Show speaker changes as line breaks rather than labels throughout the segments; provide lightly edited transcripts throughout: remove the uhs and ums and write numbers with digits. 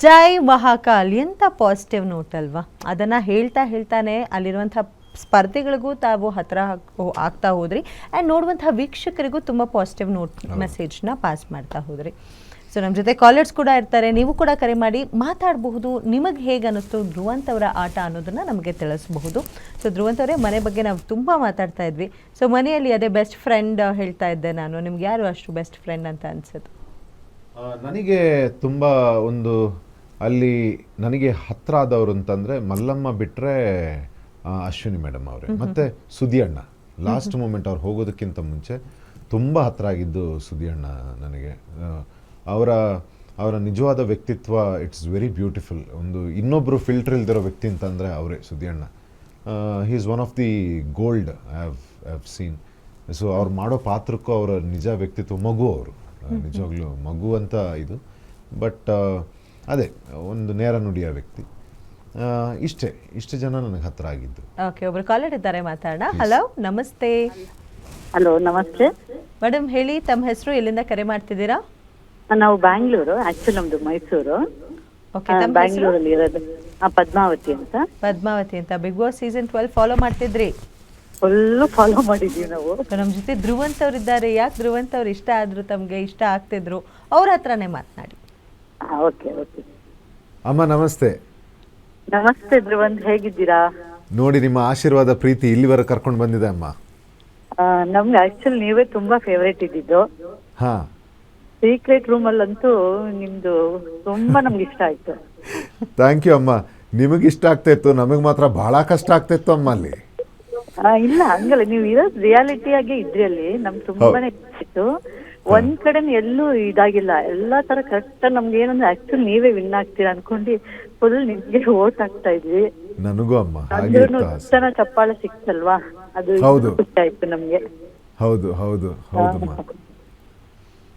ಜೈ ಮಹಾಕಾಲ್ ಎಂಥ positive note ಅಲ್ವಾ. ಅದನ್ನು ಹೇಳ್ತಾನೆ ಅಲ್ಲಿರುವಂಥ ಸ್ಪರ್ಧೆಗಳಿಗೂ ತಾವು ಹತ್ತಿರ ಆಗ್ತಾ ಹೋದ್ರಿ ಆ್ಯಂಡ್ ನೋಡುವಂಥ ವೀಕ್ಷಕರಿಗೂ ತುಂಬ ಪಾಸಿಟಿವ್ ನೋಟ್ ಮೆಸೇಜ್ನ ಪಾಸ್ ಮಾಡ್ತಾ ಹೋದ್ರಿ. ಸೊ ನಮ್ಮ ಜೊತೆ ಕಾಲರ್ಸ್ ಕೂಡ ಇರ್ತಾರೆ, ನೀವು ಕೂಡ ಕರೆ ಮಾಡಿ ಮಾತಾಡಬಹುದು. ನಿಮಗೆ ಹೇಗೆ ಅನ್ನಿಸ್ತು ಧ್ರುವಂತ್ ಅವರ ಆಟ ಅನ್ನೋದನ್ನು ನಮಗೆ ತಿಳಿಸಬಹುದು. ಸೊ ಧ್ರುವಂತ್ ಅವರೇ, ಮನೆ ಬಗ್ಗೆ ನಾವು ತುಂಬ ಮಾತಾಡ್ತಾ ಇದ್ವಿ. ಸೊ ಮನೆಯಲ್ಲಿ ಅದೇ ಬೆಸ್ಟ್ ಫ್ರೆಂಡ್ ಹೇಳ್ತಾ ಇದ್ದೆ ನಾನು, ನಿಮ್ಗೆ ಯಾರು ಅಷ್ಟು ಬೆಸ್ಟ್ ಫ್ರೆಂಡ್ ಅಂತ ಅನ್ಸುತ್ತೆ?
ನನಗೆ ತುಂಬ ಒಂದು ಅಲ್ಲಿ ನನಗೆ ಹತ್ರ ಆದವರು ಅಂತಂದರೆ ಮಲ್ಲಮ್ಮ ಬಿಟ್ಟರೆ ಅಶ್ವಿನಿ ಮೇಡಮ್ ಅವರೇ ಮತ್ತು ಸುದಿ ಅಣ್ಣ. ಲಾಸ್ಟ್ ಮೂಮೆಂಟ್ ಅವ್ರು ಹೋಗೋದಕ್ಕಿಂತ ಮುಂಚೆ ತುಂಬ ಹತ್ರ ಆಗಿದ್ದು ಸುದಿ ಅಣ್ಣ ನನಗೆ. ಅವರ ನಿಜವಾದ ವ್ಯಕ್ತಿತ್ವ ಇಟ್ಸ್ ವೆರಿ ಬ್ಯೂಟಿಫುಲ್. ಒಂದು ಇನ್ನೊಬ್ಬರು ಫಿಲ್ಟರ್ ಇಲ್ದಿರೋ ವ್ಯಕ್ತಿ ಅಂತಂದರೆ ಅವರೇ ಸುದಿ ಅಣ್ಣ. He is one of the gold I have seen. So ಅವ್ರು ಮಾಡೋ ಪಾತ್ರಕ್ಕೂ ಅವರ ನಿಜ ವ್ಯಕ್ತಿತ್ವ, ಮಗು ಅವರು ನಿಜವಾಗ್ಲೂ ಮಗು ಅಂತ ಇದು. ಬಟ್ ಅದೇ ಒಂದು ನೇರ ನುಡಿಯ ವ್ಯಕ್ತಿ. ಇಷ್ಟೇ ಜನ ನನಗೆ ಹತ್ರ ಆಗಿದ್ದು.
ಓಕೆ, ಒಬ್ರು ಕಾಲರ್ ಇದ್ದಾರೆ, ಮಾತಾಡೋಣ. ಹಲೋ, ನಮಸ್ತೆ.
ಹಲೋ, ನಮಸ್ತೆ
ಮೇಡಮ್. ಹೇಳಿ, ತಮ್ಮ ಹೆಸರು, ಎಲ್ಲಿಂದ ಕರೆ ಮಾಡ್ತಿದ್ದೀರಾ?
ನಾವು ಬ್ಯಾಂಗ್ಳೂರು, ಆಕ್ಚುಲಿ ನಮ್ದು ಮೈಸೂರು.
ಓಕೆ,
ಬ್ಯಾಂಗ್ಳೂರಲ್ಲಿ ಇರೋದು. ಪದ್ಮಾವತಿ ಅಂತ.
ಪದ್ಮಾವತಿ ಅಂತ. ಬಿಗ್ ಬಾಸ್ ಸೀಸನ್ 12 ಫಾಲೋ ಮಾಡ್ತಿದ್ರಿ?
ಫುಲ್ಲು ಫಾಲೋ ಮಾಡಿದ್ವಿ ನಾವು.
ನಮ್ಮ ಜೊತೆ ಧ್ರುವಂತ್ ಅವ್ರು ಇದ್ದಾರೆ. ಯಾಕೆ ಧ್ರುವಂತ್ ಅವ್ರು ಇಷ್ಟ ಆದ್ರು, ತಮಗೆ ಇಷ್ಟ ಆಗ್ತಿದ್ರು, ಅವ್ರ ಹತ್ರನೇ ಮಾತನಾಡಿ.
Okay okay.
ಅಮ್ಮ ನಮಸ್ತೆ.
ನಮಸ್ತೆ ಧ್ರುವಂತ್, ಹೇಗಿದ್ದೀರಾ?
ನೋಡಿ, ನಿಮ್ಮ ಆಶೀರ್ವಾದ ಪ್ರೀತಿ ಇಲ್ಲಿವರೆಗೆ ಕರ್ಕೊಂಡು ಬಂದಿದೆ ಅಮ್ಮ.
ನಮ್ಗೆ ಆಕ್ಚುಲಿ ನೀವೇ ತುಂಬಾ ಫೇವ್ರೇಟ್ ಇದ್ದಿದ್ದು.
ಹಾ,
ಸೀಕ್ರೆಟ್ ರೂಮ್ ಅಲ್ಲಂತೂ ನಿಮ್ದು ತುಂಬಾ ನಮ್ಗೆ ಇಷ್ಟ ಆಯ್ತು.
ಥ್ಯಾಂಕ್ ಯು ಅಮ್ಮ. ನಿಮಗೆ ಇಷ್ಟ ಆಗ್ತಾ ಇತ್ತು, ನಮಗೆ ಮಾತ್ರ ಬಹಳ ಕಷ್ಟ ಆಗ್ತಾ ಇತ್ತು ಅಮ್ಮ ಅಲ್ಲಿ.
ಇಲ್ಲ, ಹಂಗಲ್ಲ, ನೀವು ಇರೋದು ರಿಯಾಲಿಟಿ ಆಗಿ ಇದ್ರಿ ಅಲ್ಲಿ. ನಮ್ಗೆ ತುಂಬಾನೇ ಇತ್ತು. ಒಂದ್ ಕಡೆ ಎಲ್ಲೂ ಇದಾಗಿಲ್ಲ, ಎಲ್ಲಾ ತರ ಕರೆಕ್ಟ್. ನಮ್ಗೆ ಏನಂದ್ರೆ ಆಕ್ಚುಲಿ ನೀವೇ ವಿನ್ ಆಗ್ತೀರಾ ಅನ್ಕೊಂಡು ಫುಲ್ ನಿಮ್ಗೆ ಓಟ್ ಆಗ್ತಾ ಇದ್ವಿ.
ನನಗೂ ಅಮ್ಮ
ಚೆನ್ನಾ ಚಪ್ಪಾಳೆ ಸಿಕ್ತಲ್ವಾ, ಅದು ಖುಷಿ ಆಯ್ತು ನಮ್ಗೆ.
ಹೌದು ಅಮ್ಮ.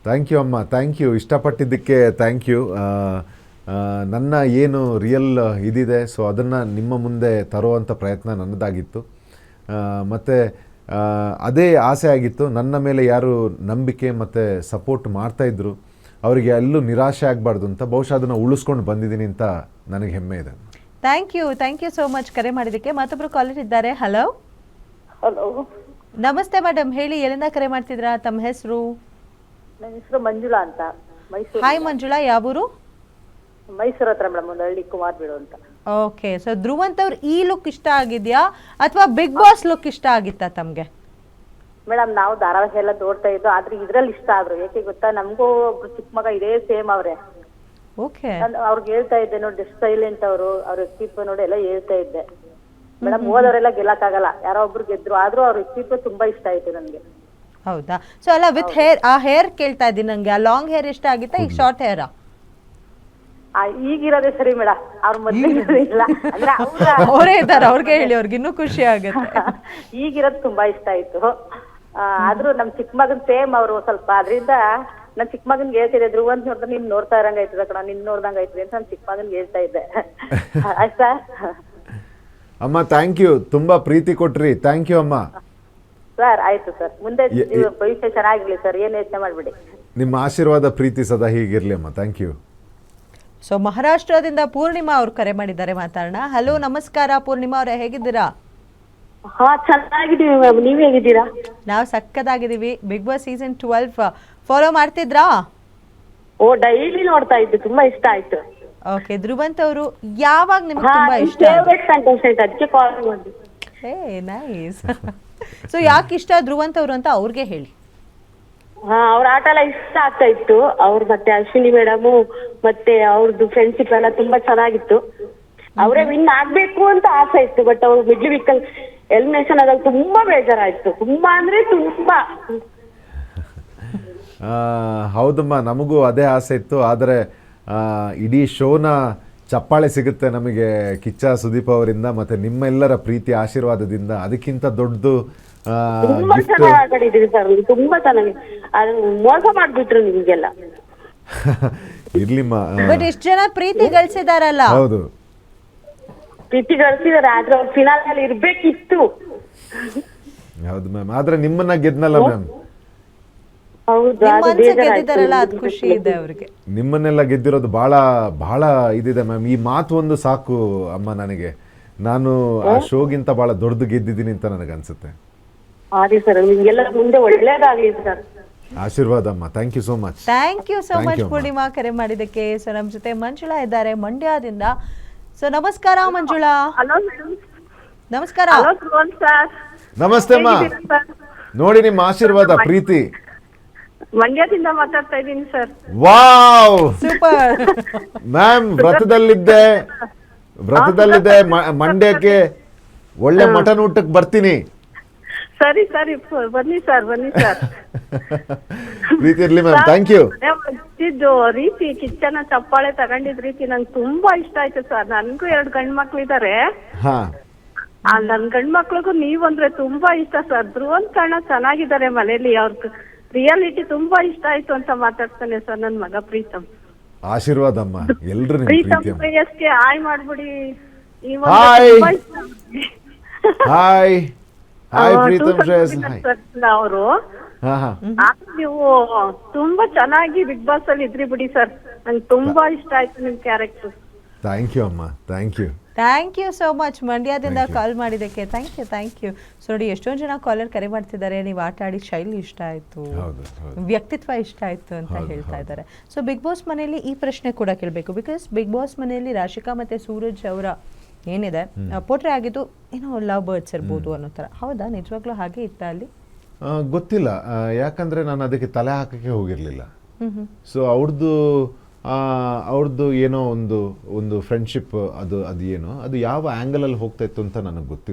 ಥ್ಯಾಂಕ್ ಯು ಅಮ್ಮ, ಥ್ಯಾಂಕ್ ಯು. ಇಷ್ಟಪಟ್ಟಿದ್ದಕ್ಕೆ ಥ್ಯಾಂಕ್ ಯು. ನನ್ನ ಏನು ರಿಯಲ್ ಇದಿದೆ, ಸೊ ಅದನ್ನು ನಿಮ್ಮ ಮುಂದೆ ತರುವಂಥ ಪ್ರಯತ್ನ ನನ್ನದಾಗಿತ್ತು. ಮತ್ತು ಅದೇ ಆಸೆ ಆಗಿತ್ತು. ನನ್ನ ಮೇಲೆ ಯಾರು ನಂಬಿಕೆ ಮತ್ತು ಸಪೋರ್ಟ್ ಮಾಡ್ತಾಯಿದ್ರು ಅವರಿಗೆ ಎಲ್ಲೂ ನಿರಾಶೆ ಆಗಬಾರ್ದು ಅಂತ ಬಹುಶಃ ಅದನ್ನು ಉಳಿಸ್ಕೊಂಡು ಬಂದಿದ್ದೀನಿ ಅಂತ ನನಗೆ ಹೆಮ್ಮೆ ಇದೆ.
ಥ್ಯಾಂಕ್ ಯು ಸೋ ಮಚ್ ಕರೆ ಮಾಡಿದ್ದಕ್ಕೆ. ಮತ್ತೊಬ್ಬರು ಕಾಲರ್ ಇದ್ದಾರೆ. ಹಲೋ.
ಹಲೋ,
ನಮಸ್ತೆ ಮೇಡಮ್. ಹೇಳಿ, ಎಲ್ಲಿಂದ ಕರೆ ಮಾಡ್ತಿದ್ರಾ? ತಮ್ಮ ಹೆಸರು?
ನನ್ನ ಹೆಸರು ಮಂಜುಳಾ ಅಂತ, ಮೈಸೂರು.
ಹಾಯ್ ಮಂಜುಳಾ, ಯಾವೂರು?
ಮೈಸೂರು ಹತ್ರ ಮೇಡಮ್, ಒಂದು ಹಳ್ಳಿ ಕುಮಾರಬೀಡು ಅಂತ.
ಓಕೆ, ಸೊ ಧ್ರುವಂತ್ ಅವ್ರು ಈ ಲುಕ್ ಇಷ್ಟ ಆಗಿದ್ಯಾ ಅಥವಾ ಬಿಗ್ ಬಾಸ್ ಲುಕ್ ಇಷ್ಟ ಆಗಿತ್ತಾ ತಮ್ಗೆ?
ಮೇಡಮ್, ನಾವು ಧಾರಾವಾಹಿ ಎಲ್ಲ ನೋಡ್ತಾ ಇದ್ದು, ಆದ್ರೆ ಇದ್ರಲ್ಲಿ ಇಷ್ಟ ಆದ್ರು. ಯಾಕೆ ಗೊತ್ತಾ, ನಮಗೂ ಒಬ್ರು ಚಿಕ್ಕ ಮಗ ಇದೇ ಸೇಮ್ ಅವ್ರೆ.
ಓಕೆ,
ಅವ್ರಿಗೆ ಹೇಳ್ತಾ ಇದ್ದೆ ನೋಡಿ, ಸೈಲೆಂಟ್ ಅವರು, ಅವ್ರ ವ್ಯಕ್ತಿತ್ವ ನೋಡಿ ಎಲ್ಲ ಹೇಳ್ತಾ ಇದ್ದೆ. ಮೇಡಮ್, ಓದೋರೆಲ್ಲ ಗೆಲ್ಲಕ್ಕಾಗಲ್ಲ, ಯಾರೋ ಒಬ್ರು ಗೆದ್ರು, ಆದ್ರೂ ಅವ್ರ ವ್ಯಕ್ತಿತ್ವ ತುಂಬಾ ಇಷ್ಟ ಆಯ್ತು ನನಗೆ.
ಹೌದಾ? ಸೊ ಅಲ್ಲ, ವಿತ್ ಹೇರ್, ಆ ಹೇರ್ ಕೇಳ್ತಾ ಇದ್ದೀನಿ ನಂಗೆ. ಆ ಲಾಂಗ್ ಹೇರ್ ಇಷ್ಟ ಆಗಿತ್ತಾ, ಈಗ ಶಾರ್ಟ್ ಹೇರಾ?
ಈಗಿರೋದೇ ಸರಿ ಮೇಡಮ್, ಅವ್ರ ಮೊದ್ಲು ಇಲ್ಲ ಅಂದ್ರೆ
ಅವರೇ ಇದ್ದಾರೆ, ಅವ್ರಿಗೆ ಹೇಳಿ, ಅವ್ರಿಗೆ ಇನ್ನೂ ಖುಷಿ ಆಗುತ್ತೆ.
ಈಗಿರೋದು ತುಂಬಾ ಇಷ್ಟ ಆಯ್ತು. ಆದ್ರೂ ನಮ್ ಚಿಕ್ಕ ಮಗನ್ ಸೇಮ್ ಅವರು ಸ್ವಲ್ಪ, ಅದ್ರಿಂದ ನನ್ ಚಿಕ್ಕ ಮಗನ್ಗೆ ಹೇಳ್ತಿದ್ದೆ, ಧ್ರುವಂತ್ ನೋಡ್ತಾ ನಿನ್ ನೋಡ್ತಾ ಇರಂಗ ಆಯ್ತದ ಕಣ, ನಿನ್ ನೋಡ್ದಂಗ ಆಯ್ತದೆ ಅಂತ ನನ್ ಚಿಕ್ಕ ಮಗನ್ಗೆ ಹೇಳ್ತಾ ಇದ್ದೆ. ಆಯ್ತಾ
ಅಮ್ಮ? ಥ್ಯಾಂಕ್ ಯು, ತುಂಬಾ ಪ್ರೀತಿ ಕೊಟ್ರಿ. ಥ್ಯಾಂಕ್ ಯು ಅಮ್ಮ.
ಸರ್, ಆಯ್ತು ಸರ್. ಮುಂದೆ ಭವಿಷ್ಯ ಚೆನ್ನಾಗಿರ್ಲಿ ಸರ್, ಏನ್ ಯೋಚನೆ ಮಾಡ್ಬಿಡಿ.
ನಿಮ್ಮ ಆಶೀರ್ವಾದ ಪ್ರೀತಿ ಸದಾ ಹೀಗಿರ್ಲಿ ಅಮ್ಮ. Thank you.
ಸೊ ಮಹಾರಾಷ್ಟ್ರದಿಂದ ಪೂರ್ಣಿಮಾ ಅವ್ರು ಕರೆ ಮಾಡಿದ್ದಾರೆ, ಮಾತಾಡೋಣ. ಹಲೋ, ನಮಸ್ಕಾರ ಪೂರ್ಣಿಮಾ ಅವರೇ, ಹೇಗಿದ್ದೀರಾ?
ಹಾ, ಚೆನ್ನಾಗಿದ್ದೀವಿ ಮ್ಯಾಮ್, ನೀವ್ ಹೇಗಿದ್ದೀರಾ?
ನಾವು ಸಕ್ಕದಾಗಿದ್ದೀವಿ. ಬಿಗ್ ಬಾಸ್ ಸೀಸನ್ 12 ಫಾಲೋ ಮಾಡ್ತಿದ್ರಾ?
ಓ, ಡೈಲಿ ನೋಡ್ತಾ ಇದ್ದು, ತುಂಬಾ ಇಷ್ಟ ಆಯ್ತು.
ಓಕೆ, ಧ್ರುವಂತ್ ಅವರು ಯಾವಾಗ ನಿಮ್ಗೆ ತುಂಬಾ ಇಷ್ಟ?
ಫೇವರೇಟ್ ಕಂಟೆಸ್ಟೆಂಟ್, ಅದಕ್ಕೆ ಕಾಲ್ ಮಾಡಿ.
ಹೇ, ನೈಸ್. ಸೊ ಯಾಕೆ ಇಷ್ಟ ಧ್ರುವಂತ್ ಅವರು ಅಂತ ಅವ್ರಿಗೆ ಹೇಳಿ.
ಹಾ, ಅವ್ರ ಆಟ ಎಲ್ಲ ಇಷ್ಟ ಆಗ್ತಾ ಇತ್ತು. ಅವ್ರು ಮತ್ತೆ ಅಶ್ವಿನಿ ಮೇಡಮು ಮತ್ತೆ ಅವ್ರದ್ದು ಫ್ರೆಂಡ್ಶಿಪ್ ಎಲ್ಲ ತುಂಬಾ ಚೆನ್ನಾಗಿತ್ತು. ಅವರೇ ವಿನ್ ಆಗ್ಬೇಕು ಅಂತ ಆಸೆ ಇತ್ತು. ಬಟ್ ಅವ್ರು ಮಿಡ್ಲ್ ವೀಕಲ್ ಎಲಿಮಿನೇಷನ್ ಆದಾಗ ತುಂಬಾ ಬೇಜಾರಾಯ್ತು, ತುಂಬಾ ಅಂದ್ರೆ ತುಂಬಾ.
ಹೌದಮ್ಮ, ನಮಗೂ ಅದೇ ಆಸೆ ಇತ್ತು. ಆದರೆ ಇಡೀ ಶೋನ ಚಪ್ಪಾಳೆ ಸಿಗುತ್ತೆ ನಮಗೆ ಕಿಚ್ಚ ಸುದೀಪ್ ಅವರಿಂದ ಮತ್ತು ನಿಮ್ಮೆಲ್ಲರ ಪ್ರೀತಿ ಆಶೀರ್ವಾದದಿಂದ. ಅದಕ್ಕಿಂತ ದೊಡ್ಡದು
ತುಂಬಾ ಚೆನ್ನಾಗಿ ಆಟಾಡಿದ್ರಿ ಸರ್, ತುಂಬಾ ಚೆನ್ನಾಗಿ. ಅದು ಮೋಸ ಮಾಡ್ಬಿಟ್ರು ನಿಮ್ಗೆಲ್ಲ.
ಇರ್ಲಿಮ್ಮ,
ಬಟ್ ಇಷ್ಟು ಜನ ಪ್ರೀತಿ ಗಳಿಸಿದಾರಲ್ಲ.
ಹೌದು,
ಪ್ರೀತಿ ಗಳಿಸಿದಾರೆ, ಆದ್ರೆ ಅವ್ರು ಫಿನಾಲ್ ಇರ್ಬೇಕಿತ್ತು.
ಹೌದು ಮ್ಯಾಮ್. ಆದ್ರೆ ನಿಮ್ಮನ್ನ ಗೆದ್ನಲ್ಲ ಮ್ಯಾಮ್.
ಹೌದು
ನಿಮ್ಮ
ಅದು
ಮನ್ಸು
ಬೇಜಾರಾಯ್ತು.
ಗೆದ್ದಿದ್ದಾರಲ್ಲ ಅದು ಖುಷಿ ಇದೆ ಅವ್ರಿಗೆ.
ನಿಮ್ಮನ್ನೆಲ್ಲ ಗೆದ್ದಿರೋದು ಬಹಳ ಬಹಳ ಇದಿದೆ ಮ್ಯಾಮ್. ಈ ಮಾತು ಒಂದು ಸಾಕು ಅಮ್ಮ ನನಗೆ. ನಾನು ಆ ಶೋಗಿಂತ ಬಹಳ ದೊಡ್ಡದು ಗೆದ್ದಿದ್ದೀನಿ ಅಂತ ನನಗನ್ಸುತ್ತೆ.
ಆದಿ ಸರ್ ನಿಮ್ಗೆಲ್ಲ ಮುಂದೆ ಒಳ್ಳೇದಾಗ್ಲಿ ಸರ್.
ಆಶೀರ್ವಾದ ಅಮ್ಮ. Thank you so much.
Thank you so
Thank
much
you, ಅಮ್ಮ.
ಪೂರ್ಣಿಮಾ ಕರೆ ಮಾಡಿದ್ದಕ್ಕೆ. ಸೊ ನಮ್ಮ ಜೊತೆ ಮಂಜುಳಾ ಇದ್ದಾರೆ ಮಂಡ್ಯದಿಂದ. ಸೊ ನಮಸ್ಕಾರ ಮಂಜುಳಾ.
Hello madam.
ನಮಸ್ಕಾರ.
Hello Dhruvan sir.
ನಮಸ್ತೆ ಅಮ್ಮ.
ಹೇಗಿದ್ದೀರಾ ಸರ್?
ನೋಡಿ ನಿಮ್ಮ ಆಶೀರ್ವಾದ ಪ್ರೀತಿ.
ಮಂಡ್ಯದಿಂದ ಮಾತಾಡ್ತಾ ಇದ್ದೀನಿ ಸರ್.
Wow
super.
ಮ್ಯಾಮ್, ವ್ರತದಲ್ಲಿದ್ದೆ ಮಂಡ್ಯಕ್ಕೆ ಒಳ್ಳೆ ಮಟನ್ ಊಟಕ್ಕೆ ಬರ್ತೀನಿ.
ಸರಿ ಸರಿ ಬನ್ನಿ ಸರ್ ಬನ್ನಿ ಸರ್.
ಪ್ರೀತಿ ಇರ್ಲಿ ಮ್ಯಾಮ್. Thank you.
ಇದು ರೀತಿ ಕಿಚ್ಚನ ಚಪ್ಪಾಳೆ ತಗೊಂಡಿದ್ ರೀತಿ ನಂಗೆ ತುಂಬಾ ಇಷ್ಟ ಆಯ್ತು ಸರ್. ನನ್ಗೂ 2 ಗಂಡ್ ಮಕ್ಳಿದಾರೆ.
ಹಾ,
ನನ್ ಗಂಡ್ ಮಕ್ಳಿಗೂ ನೀವಂದ್ರೆ ತುಂಬಾ ಇಷ್ಟ ಸರ್. ಧ್ರುವನ್ ಕರ್ಣ ಚೆನ್ನಾಗಿದ್ದಾರೆ ಮನೇಲಿ. ಅವ್ರ ರಿಯಾಲಿಟಿ ತುಂಬಾ ಇಷ್ಟ ಆಯ್ತು ಅಂತ ಮಾತಾಡ್ತಾನೆ ಸರ್ ನನ್ ಮಗ ಪ್ರೀತಮ್.
ಆಶೀರ್ವಾದ ಅಮ್ಮ. ಎಲ್ರು ನಿಮ್
ಪ್ರೀತಮ್
ಪ್ರೀತಿ ಅಮ್ಮ.
ಪ್ರೇಯಸ್ಗೆ ಹಾಯ್ ಮಾಡ್ಬಿಡಿ.
Hi hi hi Preetam Shreyas hi.
ಅವರು
ಹಾ ಹಾ.
ನೀವು ತುಂಬಾ ಚೆನ್ನಾಗಿ ಬಿಗ್ ಬಾಸ್ ಅಲ್ಲಿ ಇದ್ರಿ ಬಿಡಿ ಸರ್. ನಂಗೆ ತುಂಬಾ ಇಷ್ಟ ಆಯ್ತು ನಿಮ್ ಕ್ಯಾರೆಕ್ಟರ್.
ಥ್ಯಾಂಕ್ ಯು ಅಮ್ಮ. Thank you.
Thank you so much ಮಂಡ್ಯದಿಂದ
Thank you.
ಕಾಲ್ ಮಾಡಿದ್ದಕ್ಕೆ. Thank you. ಸೊ ನೋಡಿ ಎಷ್ಟೊಂದು ಜನ ಕಾಲರ್ ಕರೆ ಮಾಡ್ತಿದ್ದಾರೆ. ನೀವು ಆಟ ಆಡಿ ಶೈಲಿ ಇಷ್ಟ ಆಯ್ತು,
ಹೌದು, ಹೌದು.
ವ್ಯಕ್ತಿತ್ವ ಇಷ್ಟ ಆಯ್ತು ಅಂತ
ಹೌದು,
ಹೇಳ್ತಾ
ಹೌದು.
ಇದ್ದಾರೆ. ಸೊ ಬಿಗ್ ಬಾಸ್ ಮನೆಯಲ್ಲಿ ಈ ಪ್ರಶ್ನೆ ಕೂಡ ಕೇಳಬೇಕು. ಬಿಕಾಸ್ ಬಿಗ್ ಬಾಸ್ ಮನೆಯಲ್ಲಿ ರಾಶಿಕಾ ಮತ್ತೆ ಸೂರಜ್ ಅವರ ಏನಿದೆ ಪೋಟ್ರೆ ಆಗಿದ್ದು ಏನೋ ಲವ್ ಬರ್ಡ್ಸ್ ಇರ್ಬೋದು ಅನ್ನೋ ಥರ. ಹೌದಾ, ನಿಜವಾಗ್ಲೂ ಹಾಗೆ ಇತ್ತ ಅಲ್ಲಿ?
ಗೊತ್ತಿಲ್ಲ, ಯಾಕಂದ್ರೆ ನಾನು ಅದಕ್ಕೆ ತಲೆ ಹಾಕಕ್ಕೆ ಹೋಗಿರ್ಲಿಲ್ಲ.
ಹ್ಮ್.
ಸೊ ಅವ್ರದ್ದು ಏನೋ ಒಂದು ಫ್ರೆಂಡ್ಶಿಪ್, ಅದು ಏನೋ ಅದು ಯಾವ ಆ್ಯಂಗಲಲ್ಲಿ ಹೋಗ್ತಾ ಇತ್ತು ಅಂತ ನನಗೆ ಗೊತ್ತಿಲ್ಲ.